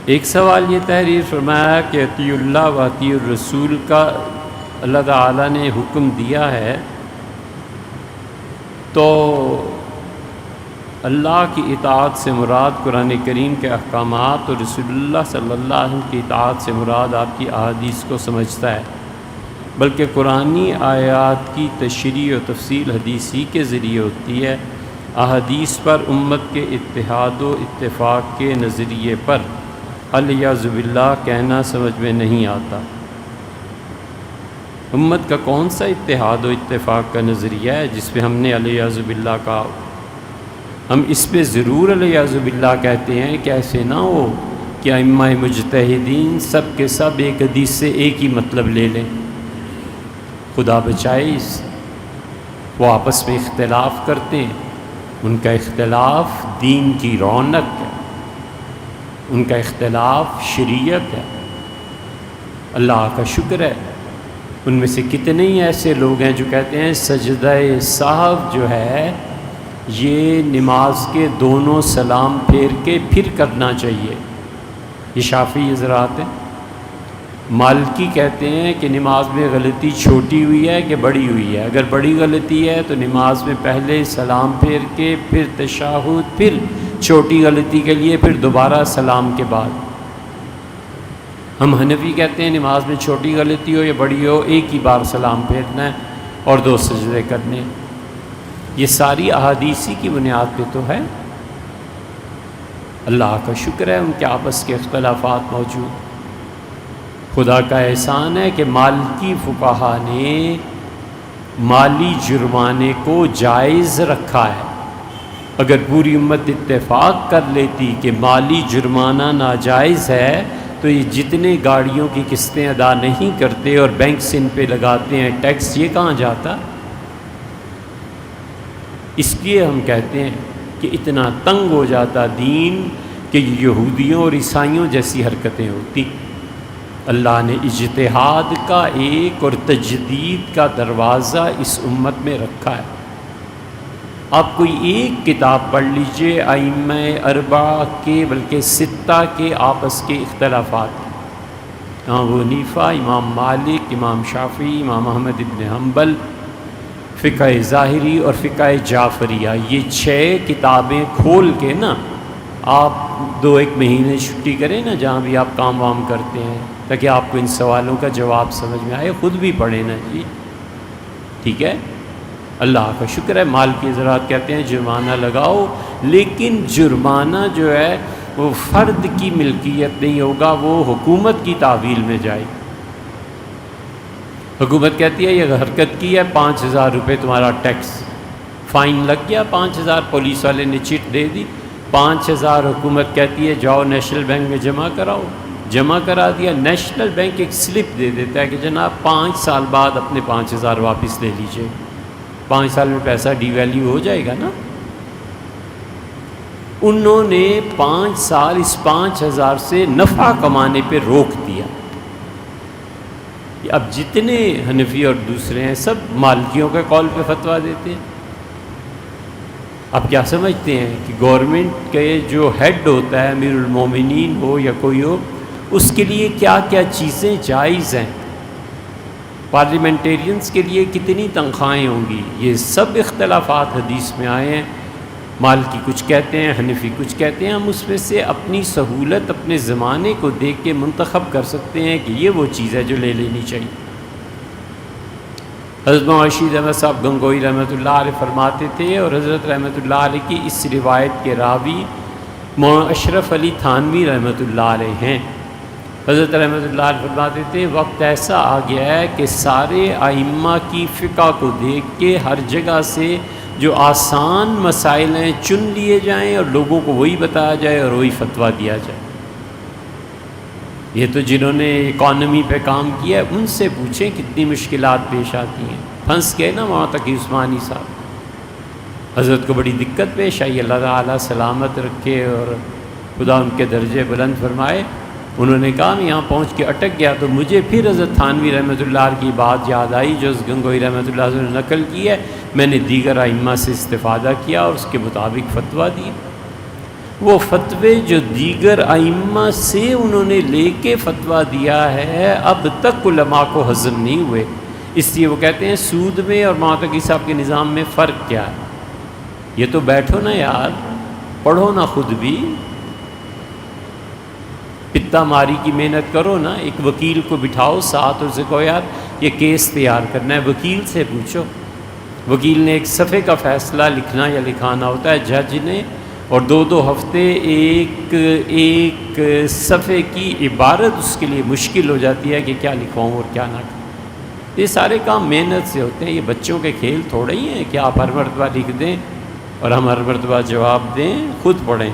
ایک سوال یہ تحریر فرمایا کہ اطیع اللہ و اطیع الرسول کا اللہ تعالیٰ نے حکم دیا ہے، تو اللہ کی اطاعت سے مراد قرآن کریم کے احکامات اور رسول اللہ صلی اللہ علیہ وسلم کی اطاعت سے مراد آپ کی احادیث کو سمجھتا ہے، بلکہ قرآنی آیات کی تشریح و تفصیل حدیث ہی کے ذریعے ہوتی ہے۔ احادیث پر امت کے اتحاد و اتفاق کے نظریے پر الیاذ باللہ کہنا سمجھ میں نہیں آتا۔ امت کا کون سا اتحاد و اتفاق کا نظریہ ہے جس پہ ہم نے الیاذ باللہ کہا؟ ہم اس پہ ضرور الیاذ باللہ کہتے ہیں کہ ایسے نہ ہو کہ ائمہ مجتہدین سب کے سب ایک حدیث سے ایک ہی مطلب لے لیں، خدا بچائے اس وہ آپس میں اختلاف کرتے ہیں، ان کا اختلاف دین کی رونق ہے، ان کا اختلاف شریعت ہے۔ اللہ کا شکر ہے ان میں سے کتنے ہی ایسے لوگ ہیں جو کہتے ہیں سجدہ سہو جو ہے یہ نماز کے دونوں سلام پھیر کے پھر کرنا چاہیے، یہ شافعی حضرات ہیں۔ مالکی کہتے ہیں کہ نماز میں غلطی چھوٹی ہوئی ہے کہ بڑی ہوئی ہے، اگر بڑی غلطی ہے تو نماز میں پہلے سلام پھیر کے پھر تشہد، پھر چھوٹی غلطی کے لیے پھر دوبارہ سلام کے بعد۔ ہم حنفی کہتے ہیں نماز میں چھوٹی غلطی ہو یا بڑی ہو ایک ہی بار سلام پھیرنا ہے اور 2 سجدے کرنے ہیں۔ یہ ساری احادیثی کی بنیاد پہ تو ہے۔ اللہ کا شکر ہے ان کے آپس کے اختلافات موجود۔ خدا کا احسان ہے کہ مالکی فقہا نے مالی جرمانے کو جائز رکھا ہے۔ اگر پوری امت اتفاق کر لیتی کہ مالی جرمانہ ناجائز ہے تو یہ جتنے گاڑیوں کی قسطیں ادا نہیں کرتے اور بینک سے ان پہ لگاتے ہیں ٹیکس، یہ کہاں جاتا؟ اس لیے ہم کہتے ہیں کہ اتنا تنگ ہو جاتا دین کہ یہودیوں اور عیسائیوں جیسی حرکتیں ہوتی۔ اللہ نے اجتہاد کا ایک اور تجدید کا دروازہ اس امت میں رکھا ہے۔ آپ کوئی ایک کتاب پڑھ لیجئے ائمہ اربعہ کے بلکہ 6 کے آپس کے اختلافات، امام ابو حنیفہ، امام مالک، امام شافعی، امام احمد ابن حنبل، فقہ ظاہری اور فقہ جعفریہ، یہ 6 کتابیں کھول کے نا آپ 2-1 مہینے چھٹی کریں نا جہاں بھی آپ کام وام کرتے ہیں، تاکہ آپ کو ان سوالوں کا جواب سمجھ میں آئے، خود بھی پڑھیں نا جی، ٹھیک ہے؟ اللہ کا شکر ہے مال کی حضرات کہتے ہیں جرمانہ لگاؤ، لیکن جرمانہ جو ہے وہ فرد کی ملکیت نہیں ہوگا، وہ حکومت کی تعویل میں جائے۔ حکومت کہتی ہے یہ حرکت کی ہے 5,000 روپے تمہارا ٹیکس، فائن لگ گیا 5,000، پولیس والے نے چٹ دے دی 5,000، حکومت کہتی ہے جاؤ نیشنل بینک میں جمع کراؤ، جمع کرا دیا، نیشنل بینک ایک سلپ دے دیتا ہے کہ جناب 5 سال بعد اپنے 5,000 واپس لے لیجئے۔ 5 سال میں پیسہ ڈی ویلیو ہو جائے گا نا۔ انہوں نے 5 سال اس 5,000 سے نفع کمانے پہ روک دیا۔ اب جتنے حنفی اور دوسرے ہیں سب مالکیوں کے قول پہ فتویٰ دیتے ہیں۔ اب کیا سمجھتے ہیں کہ گورنمنٹ کے جو ہیڈ ہوتا ہے امیر المومنین ہو یا کوئی ہو، اس کے لیے کیا کیا چیزیں جائز ہیں، پارلیمنٹیرینز کے لیے کتنی تنخواہیں ہوں گی، یہ سب اختلافات حدیث میں آئے ہیں۔ مالکی کچھ کہتے ہیں، حنفی کچھ کہتے ہیں، ہم اس میں سے اپنی سہولت اپنے زمانے کو دیکھ کے منتخب کر سکتے ہیں کہ یہ وہ چیز ہے جو لے لینی چاہیے۔ حضرت رشید احمد صاحب گنگوئی رحمۃ اللہ علیہ فرماتے تھے، اور حضرت رحمۃ اللہ علیہ کی اس روایت کے راوی مولانا اشرف علی تھانوی رحمۃ اللہ علیہ ہیں۔ حضرت رحمۃ اللہ علیہ فرماتے تھے وقت ایسا آ گیا ہے کہ سارے ائمہ کی فقہ کو دیکھ کے ہر جگہ سے جو آسان مسائل ہیں چن لیے جائیں اور لوگوں کو وہی بتایا جائے اور وہی فتویٰ دیا جائے۔ یہ تو جنہوں نے اکانومی پہ کام کیا ہے ان سے پوچھیں کتنی مشکلات پیش آتی ہیں۔ پھنس گئے نا وہاں تک عثمانی صاحب، حضرت کو بڑی دقت پیش آئی، اللہ تعالیٰ سلامت رکھے اور خدا ان کے درجے بلند فرمائے۔ انہوں نے کہا میں یہاں پہنچ کے اٹک گیا تو مجھے پھر حضرت تھانوی رحمۃ اللہ کی بات یاد آئی جو گنگوئی رحمۃ اللہ نے نقل کی ہے، میں نے دیگر ائمہ سے استفادہ کیا اور اس کے مطابق فتویٰ دیا۔ وہ فتوے جو دیگر ائمہ سے انہوں نے لے کے فتویٰ دیا ہے اب تک علماء کو ہضم نہیں ہوئے، اس لیے وہ کہتے ہیں سود میں اور ماتقی صاحب کے نظام میں فرق کیا ہے؟ یہ تو بیٹھو نا یار، پڑھو نا خود بھی، پتا ماری کی محنت کرو نا، ایک وکیل کو بٹھاؤ ساتھ اور اسے کہو یار یہ کیس تیار کرنا ہے، وکیل سے پوچھو، وکیل نے ایک صفحے کا فیصلہ لکھنا یا لکھانا ہوتا ہے، جج نے، اور 2 ہفتے ایک صفحے کی عبارت اس کے لیے مشکل ہو جاتی ہے کہ کیا لکھواؤں اور کیا نہ کروں۔ یہ سارے کام محنت سے ہوتے ہیں، یہ بچوں کے کھیل تھوڑے ہی ہیں کہ آپ ہر مرتبہ لکھ دیں اور ہم ہر مرتبہ جواب دیں، خود پڑھیں۔